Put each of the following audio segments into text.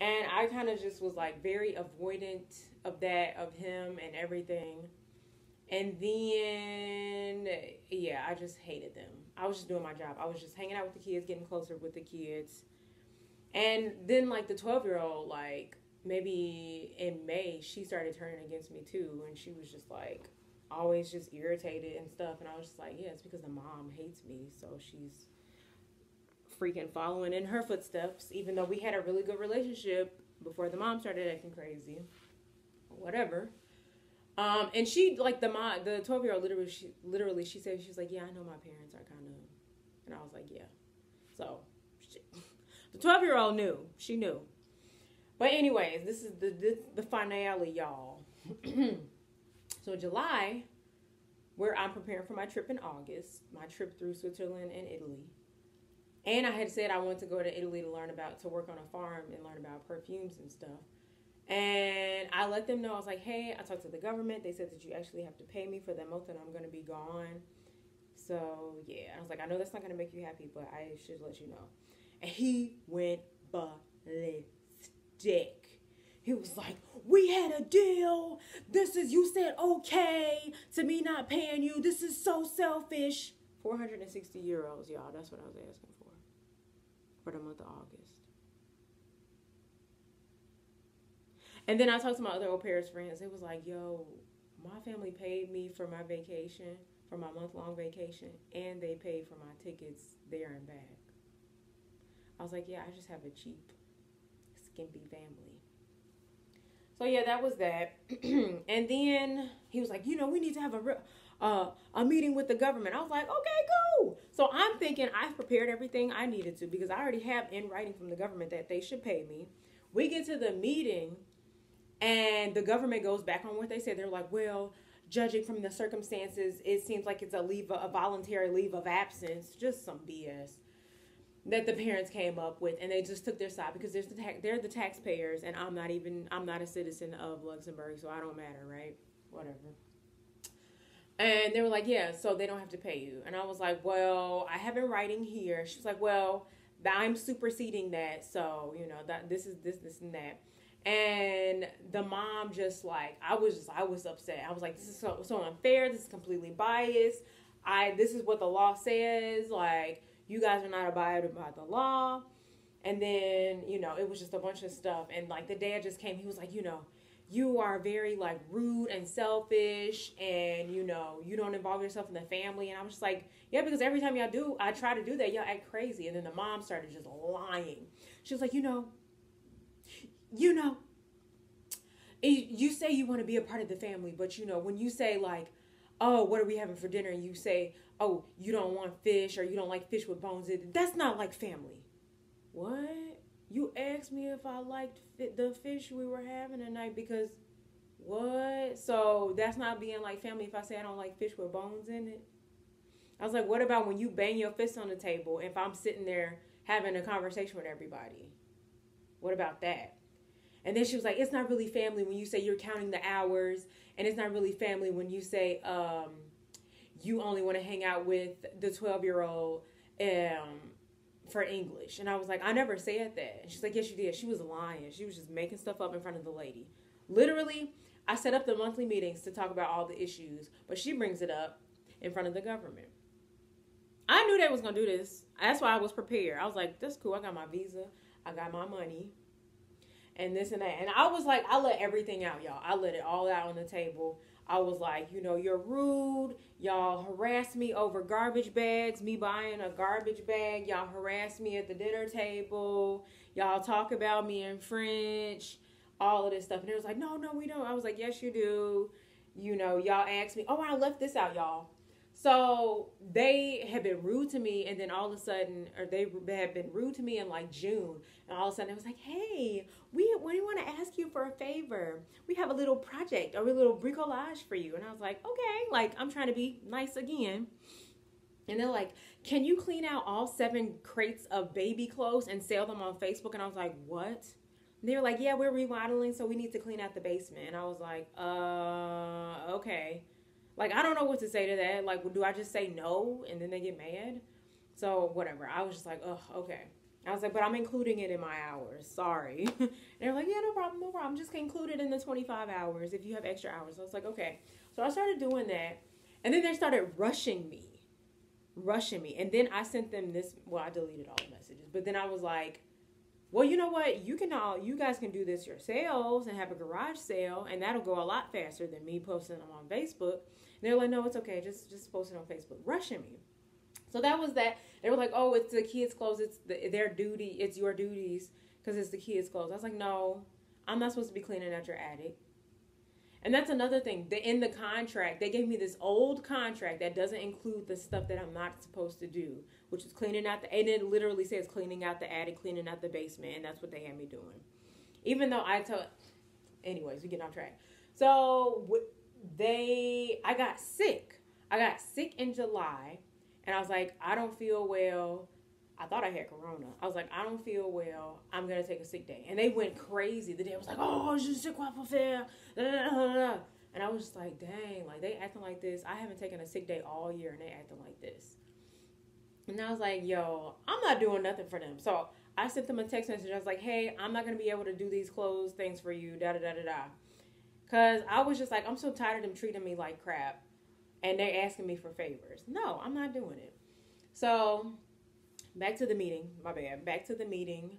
And I kind of just was like very avoidant of that, of him and everything. And then, yeah, I just hated them. I was just doing my job. I was just hanging out with the kids, getting closer with the kids. And then, like, the 12-year-old, like, maybe in May, she started turning against me too. And she was just like, always just irritated and stuff. And I was just like, yeah, it's because the mom hates me. So she's freaking following in her footsteps, even though we had a really good relationship before the mom started acting crazy. Whatever. And she, like, the 12-year-old, literally, she said, she's like, yeah, I know my parents are kind of, and I was like, yeah. So, the 12-year-old knew. She knew. But anyways, this is the finale, y'all. So, July, where I'm preparing for my trip in August, my trip through Switzerland and Italy. And I had said I wanted to go to Italy to work on a farm and learn about perfumes and stuff. And I let them know, I was like, hey, I talked to the government. They said that you actually have to pay me for the month that I'm going to be gone. So, yeah. I was like, I know that's not going to make you happy, but I should let you know. And he went ballistic. He was like, we had a deal. You said okay to me not paying you. This is so selfish. 460 euros, y'all. That's what I was asking for the month of August. And then I talked to my other au pair's friends. It was like, yo, my family paid me for my vacation, for my month-long vacation, and they paid for my tickets there and back. I was like, yeah, I just have a cheap, skimpy family. So, yeah, that was that. And then he was like, we need to have a meeting with the government. I was like, okay, cool. So I'm thinking I've prepared everything I needed to because I already have in writing from the government that they should pay me. We get to the meeting and the government goes back on what they said. They're like, well, judging from the circumstances, it seems like it's a voluntary leave of absence. Just some BS that the parents came up with, and they just took their side because they're the taxpayers, and I'm not a citizen of Luxembourg, so I don't matter, right? Whatever. And they were like, yeah, so they don't have to pay you. And I was like, well, I have in writing here. She was like, well, I'm superseding that, so, that this is this and that. And the mom just like, I was upset. I was like, this is so unfair. This is completely biased. This is what the law says. Like, you guys are not abiding by the law. And then, it was just a bunch of stuff. And like the dad just came, he was like, you are very like rude and selfish, and you don't involve yourself in the family. And I was just like, yeah, because every time I try to do that, y'all act crazy. And then the mom started just lying. She was like, you say you want to be a part of the family, but when you say like, oh, what are we having for dinner? And you say, oh, you don't want fish, or you don't like fish with bones. That's not like family. What? You asked me if I liked the fish we were having tonight because what? So that's not being like family if I say I don't like fish with bones in it? I was like, what about when you bang your fist on the table if I'm sitting there having a conversation with everybody? What about that? And then she was like, it's not really family when you say you're counting the hours, and it's not really family when you say you only want to hang out with the 12-year-old for English. And I was like, I never said that. And she's like, yes, you did. She was lying. She was just making stuff up in front of the lady. Literally, I set up the monthly meetings to talk about all the issues, but she brings it up in front of the government. I knew they was going to do this. That's why I was prepared. I was like, that's cool. I got my visa. I got my money. And this and that. And I was like, I let everything out, y'all. I let it all out on the table. I was like, you're rude. Y'all harassed me over garbage bags. Me buying a garbage bag. Y'all harassed me at the dinner table. Y'all talk about me in French. All of this stuff. And it was like, no, we don't. I was like, yes, you do. Y'all asked me. Oh, I left this out, y'all. So they had been rude to me, and then all of a sudden, or they had been rude to me in like June, and all of a sudden it was like, hey, we want to ask you for a favor. We have a little project, a little bricolage for you. And I was like, okay, like I'm trying to be nice again. And they're like, can you clean out all 7 crates of baby clothes and sell them on Facebook? And I was like, what? And they were like, yeah, we're remodeling, so we need to clean out the basement. And I was like, okay. Like, I don't know what to say to that. Like, do I just say no and then they get mad? So, whatever. I was just like, ugh, okay. I was like, but I'm including it in my hours. Sorry. And they're like, yeah, no problem, no problem. Just include it in the 25 hours if you have extra hours. I was like, okay. So I started doing that. And then they started rushing me. And then I sent them this. Well, I deleted all the messages. But then I was like, well, you know what? You guys can do this yourselves and have a garage sale. And that'll go a lot faster than me posting them on Facebook. And they're like, no, it's okay. Just post it on Facebook. Rushing me. So that was that. They were like, oh, it's the kids' clothes. It's their duty. It's your duties because it's the kids' clothes. I was like, no, I'm not supposed to be cleaning out your attic. And that's another thing. In the contract, they gave me this old contract that doesn't include the stuff that I'm not supposed to do, which is cleaning out and it literally says cleaning out the attic, cleaning out the basement, and that's what they had me doing. Even though anyways, we get on track. So I got sick. I got sick in July. And I was like, I don't feel well. I thought I had corona. I was like, I don't feel well. I'm going to take a sick day. And they went crazy. The day was like, oh, je sais quoi faire. And I was just like, dang, like they acting like this. I haven't taken a sick day all year and they acting like this. And I was like, yo, I'm not doing nothing for them. So I sent them a text message. I was like, hey, I'm not going to be able to do these clothes things for you, Because I was just like, I'm so tired of them treating me like crap. And they're asking me for favors. No, I'm not doing it. So, back to the meeting. My bad. Back to the meeting.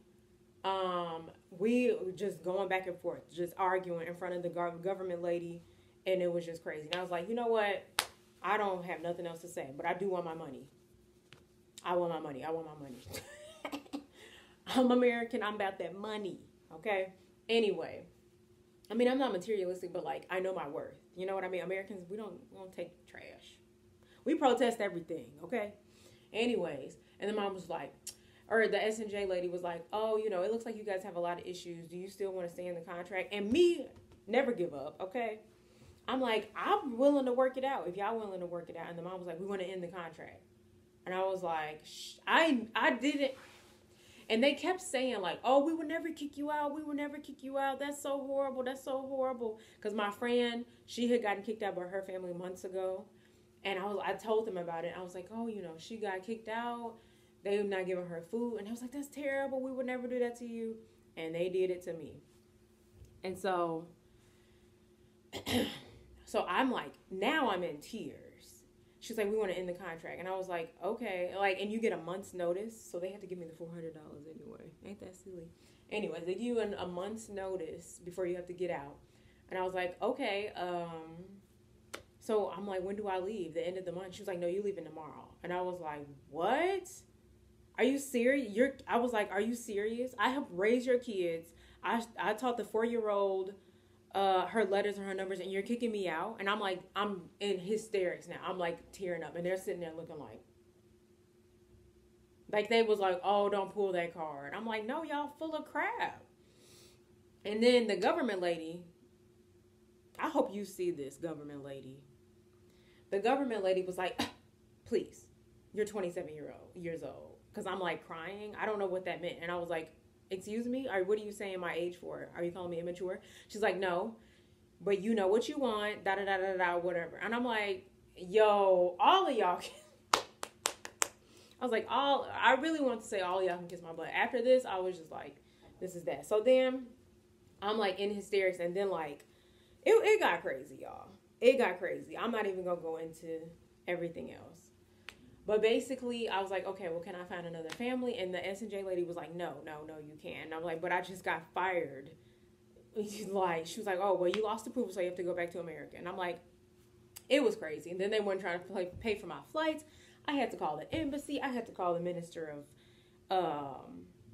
We were just going back and forth. Just arguing in front of the government lady. And it was just crazy. And I was like, you know what? I don't have nothing else to say. But I do want my money. I want my money. I'm American. I'm about that money. Okay? Anyway. I mean, I'm not materialistic, but like, I know my worth. You know what I mean? Americans, we don't take trash. We protest everything, okay? Anyways, and the mom was like, or the S&J lady was like, oh, you know, it looks like you guys have a lot of issues. Do you still want to stay in the contract? And me, never give up, okay? I'm like, I'm willing to work it out if y'all willing to work it out. And the mom was like, we want to end the contract. And I was like, I didn't. And they kept saying like, oh, we would never kick you out. We would never kick you out. That's so horrible. That's so horrible. Because my friend, she had gotten kicked out by her family months ago. And I told them about it. I was like, oh, you know, she got kicked out. They were not giving her food. And I was like, that's terrible. We would never do that to you. And they did it to me. And so I'm like, now I'm in tears. She's like, we want to end the contract. And I was like, okay. Like, and you get a month's notice. So they had to give me the $400 anyway. Ain't that silly? Anyways, they give you a month's notice before you have to get out. And I was like, okay. So I'm like, when do I leave? The end of the month. She was like, no, you're leaving tomorrow. And I was like, what? Are you serious? I was like, are you serious? I helped raise your kids. I taught the 4-year-old her letters and her numbers, and you're kicking me out. And I'm like, I'm in hysterics now. I'm like tearing up, and they're sitting there looking like they was like, oh, don't pull that card. I'm like, no, y'all full of crap. And then the government lady, I hope you see this, government lady. The government lady was like, please, you're 27 years old. Because I'm like crying. I don't know what that meant. And I was like, excuse me? Or what are you saying my age for? Are you calling me immature? She's like, no, but you know what you want, whatever. And I'm like, yo, all of y'all can. I was like, I really wanted to say all of y'all can kiss my butt. After this, I was just like, this is that. So then I'm like in hysterics. And then like, it got crazy, y'all. It got crazy. I'm not even going to go into everything else. But basically, I was like, okay, well, can I find another family? And the S&J lady was like, no, you can't. And I'm like, but I just got fired. She was like, oh, well, you lost approval, so you have to go back to America. And I'm like, it was crazy. And then they weren't trying to pay for my flights. I had to call the embassy. I had to call the minister of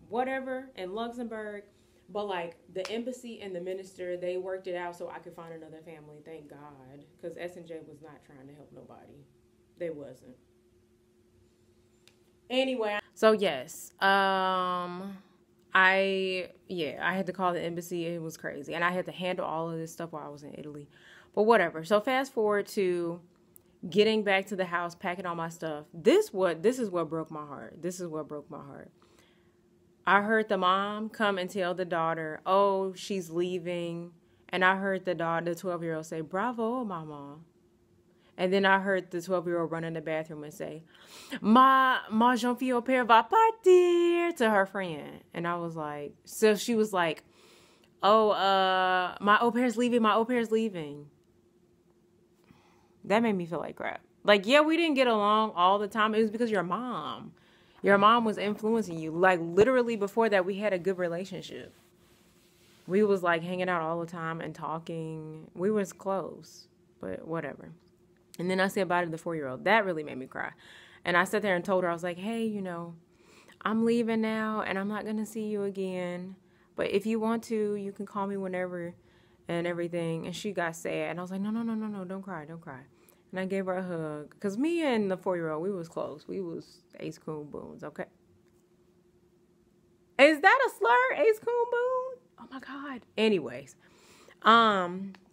whatever in Luxembourg. But, like, the embassy and the minister, they worked it out so I could find another family, thank God. Because S&J was not trying to help nobody. They wasn't. Anyway, so yes, I had to call the embassy. It was crazy. And I had to handle all of this stuff while I was in Italy. But whatever. So fast forward to getting back to the house, packing all my stuff. This is what broke my heart. This is what broke my heart. I heard the mom come and tell the daughter, oh, she's leaving. And I heard the 12-year-old say, bravo, mama. And then I heard the 12-year-old run in the bathroom and say, Ma jeune fille au père va partir to her friend. And I was like, so she was like, oh, my au pair's leaving. My au pair's leaving. That made me feel like crap. Like, yeah, we didn't get along all the time. It was because your mom was influencing you. Like, literally before that, we had a good relationship. We was like hanging out all the time and talking. We was close, but whatever. And then I said bye to the 4-year-old. That really made me cry. And I sat there and told her, I was like, hey, you know, I'm leaving now and I'm not going to see you again. But if you want to, you can call me whenever and everything. And she got sad. And I was like, no, don't cry. And I gave her a hug. Because me and the 4-year-old, we was close. We was ace, coon, boons, okay? Is that a slur? Ace, coon, boon? Oh, my God. Anyways,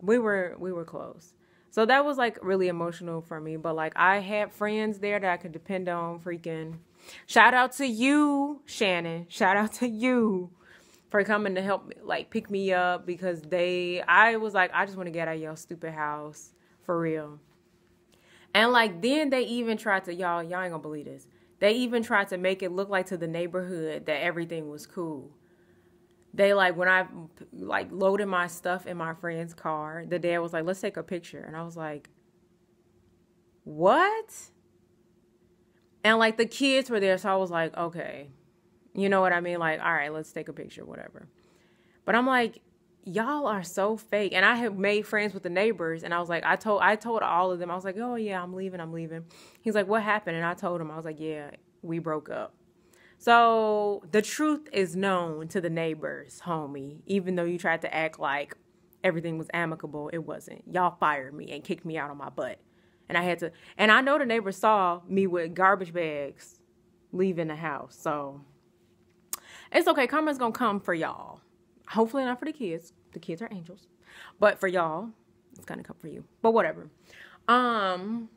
we were close. So that was, like, really emotional for me. But, like, I had friends there that I could depend on freaking. Shout out to you, Shannon. Shout out to you for coming to help me, like, pick me up. Because I was like, I just want to get out of your stupid house. For real. And, like, then they even tried to, y'all ain't gonna believe this. They even tried to make it look like to the neighborhood that everything was cool. They, like, when I, like, loaded my stuff in my friend's car, the dad was like, let's take a picture. And I was like, what? And, like, the kids were there, so I was like, okay. You know what I mean? Like, all right, let's take a picture, whatever. But I'm like, y'all are so fake. And I have made friends with the neighbors, and I was like, I told all of them, I was like, oh, yeah, I'm leaving. He's like, what happened? And I told him, I was like, yeah, we broke up. So the truth is known to the neighbors, homie. Even though you tried to act like everything was amicable, it wasn't. Y'all fired me and kicked me out on my butt. And I had to, and I know the neighbors saw me with garbage bags leaving the house. So it's okay. Karma's gonna come for y'all. Hopefully not for the kids. The kids are angels. But for y'all, it's gonna come for you. But whatever. So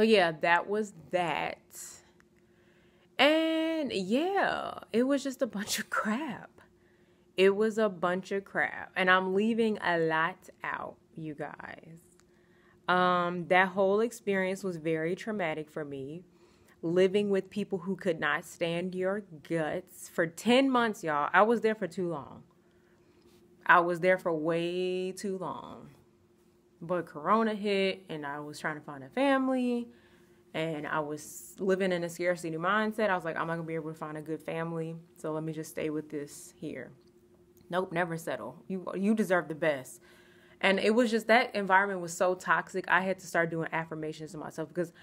yeah, that was that. And yeah, it was just a bunch of crap. It was a bunch of crap. And I'm leaving a lot out, you guys. That whole experience was very traumatic for me. Living with people who could not stand your guts for 10 months, y'all. I was there for too long. I was there for way too long. But Corona hit and I was trying to find a family. And I was living in a scarcity mindset. I was like, I'm not going to be able to find a good family. So let me just stay with this here. Nope, never settle. You deserve the best. And it was just, that environment was so toxic. I had to start doing affirmations to myself because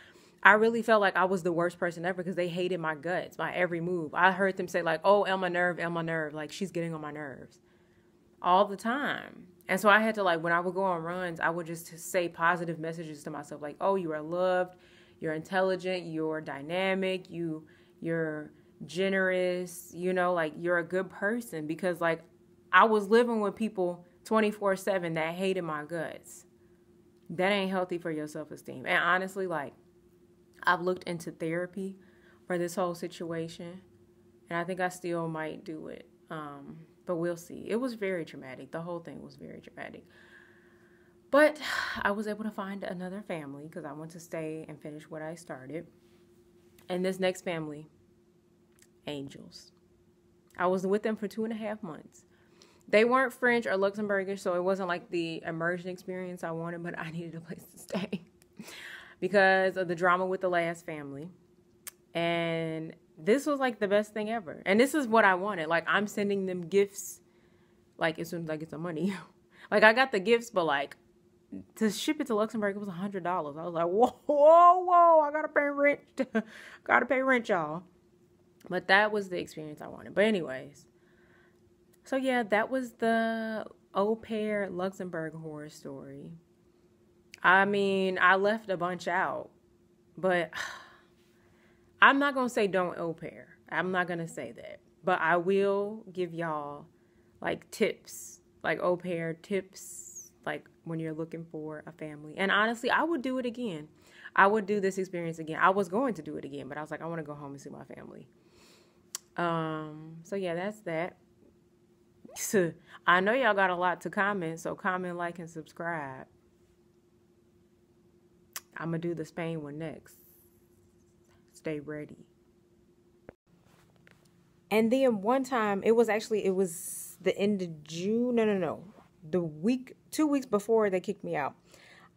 I really felt like I was the worst person ever because they hated my guts, my every move. I heard them say like, oh, Elma nerve. Like, she's getting on my nerves all the time. And so I had to, like, when I would go on runs, I would just say positive messages to myself. Like, oh, you are loved. You're intelligent, you're dynamic, you're generous, you know, like, you're a good person. Because, like, I was living with people 24/7 that hated my guts. That ain't healthy for your self-esteem. And honestly, like, I've looked into therapy for this whole situation. And I think I still might do it. But we'll see. It was very traumatic. The whole thing was very traumatic. But I was able to find another family because I want to stay and finish what I started. And this next family, angels. I was with them for 2.5 months. They weren't French or Luxembourgish, so it wasn't like the immersion experience I wanted, but I needed a place to stay because of the drama with the last family. And this was like the best thing ever. And this is what I wanted. Like, I'm sending them gifts, like, as soon as I get some money. Like, I got the gifts, but, like, to ship it to Luxembourg, it was $100. I was like, whoa, I gotta pay rent. Gotta pay rent, y'all. But that was the experience I wanted. But anyways, so yeah, that was the au pair Luxembourg horror story. I mean, I left a bunch out, but I'm not gonna say don't au pair. I'm not gonna say that. But I will give y'all, like, tips, like au pair tips, like when you're looking for a family. And honestly, I would do it again. I would do this experience again. I was going to do it again, but I was like, I want to go home and see my family. So yeah, that's that. So I know y'all got a lot to comment, so comment, like, and subscribe. I'm going to do the Spain one next. Stay ready. And then one time, it was the end of June. No. 2 weeks before they kicked me out.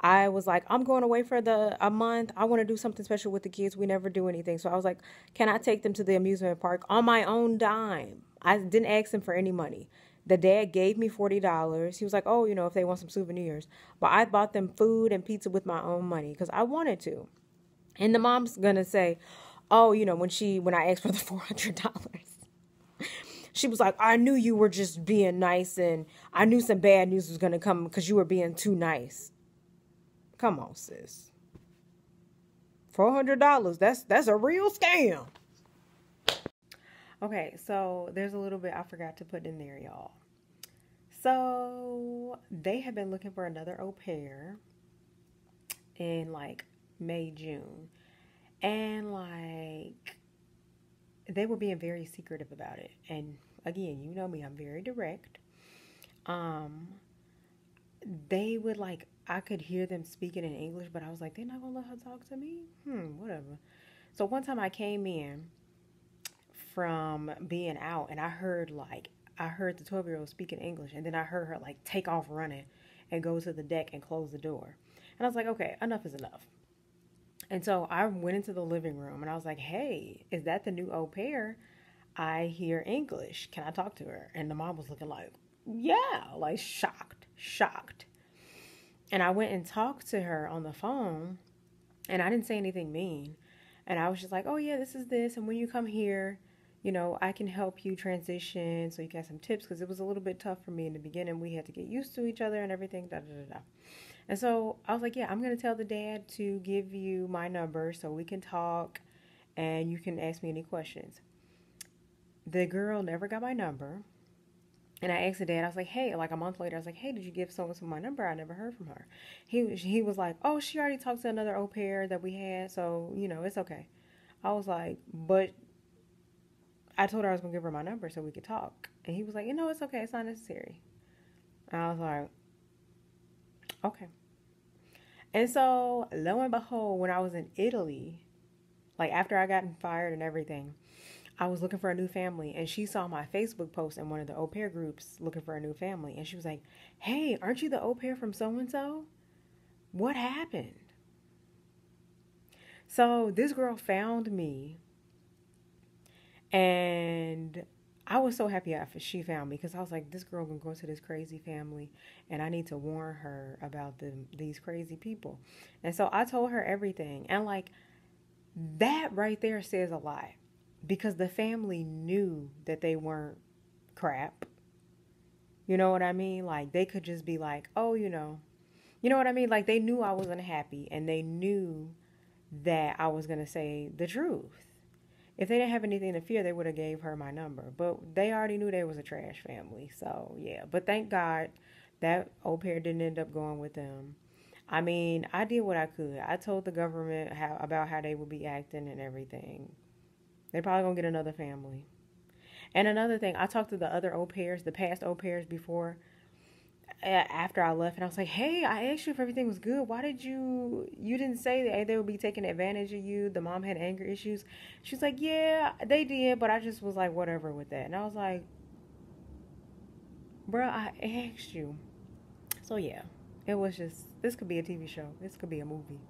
I was like, I'm going away for a month. I want to do something special with the kids. We never do anything. So I was like, can I take them to the amusement park on my own dime? I didn't ask them for any money. The dad gave me $40. He was like, oh, if they want some souvenirs. But I bought them food and pizza with my own money because I wanted to. And the mom's going to say, oh, when I asked for the $400, she was like, I knew you were just being nice and I knew some bad news was going to come because you were being too nice. Come on, sis. $400, that's a real scam. Okay, so there's a little bit I forgot to put in there, y'all. So they have been looking for another au pair in like May, June. And like they were being very secretive about it. And again, you know me, I'm very direct. They would like, I could hear them speaking in English, but I was like, they're not gonna let her talk to me? Whatever. So one time I came in from being out and I heard the 12-year-old speaking English, and then I heard her like take off running and go to the deck and close the door. And I was like, okay, enough is enough. And so I went into the living room and I was like, hey, is that the new au pair? I hear English. Can I talk to her? And the mom was looking like, yeah, like shocked. And I went and talked to her on the phone and I didn't say anything mean. And I was just like, oh yeah, this is this. And when you come here, I can help you transition. So you got some tips because it was a little bit tough for me in the beginning. We had to get used to each other and everything. And so I was like, yeah, I'm going to tell the dad to give you my number so we can talk and you can ask me any questions. The girl never got my number. And I asked the dad, I was like, hey, like a month later, I was like, hey, did you give so-and-so my number? I never heard from her. He was like, oh, she already talked to another au pair that we had. So, it's okay. I was like, but I told her I was going to give her my number so we could talk. And he was like, it's okay. It's not necessary. And I was like, okay. And so, lo and behold, when I was in Italy, like after I got fired and everything, I was looking for a new family. And she saw my Facebook post in one of the au pair groups looking for a new family. And she was like, hey, aren't you the au pair from so-and-so? What happened? So this girl found me. And I was so happy after she found me because I was like, this girl gonna go to this crazy family and I need to warn her about these crazy people. And so I told her everything. And like that right there says a lot because the family knew that they weren't crap. You know what I mean? Like they could just be like, oh, you know what I mean? Like they knew I wasn't happy and they knew that I was going to say the truth. If they didn't have anything to fear, they would have gave her my number. But they already knew they was a trash family. So, yeah. But thank God that au pair didn't end up going with them. I mean, I did what I could. I told the government about how they would be acting and everything. They're probably going to get another family. And another thing, I talked to the other au pairs, the past au pairs before, after I left, and I was like, hey, I asked you if everything was good. Why did you didn't say that they would be taking advantage of you? The mom had anger issues. She was like, yeah, they did, but I just was like, whatever with that. And I was like, bro, I asked you. So yeah, it was just, this could be a TV show. This could be a movie.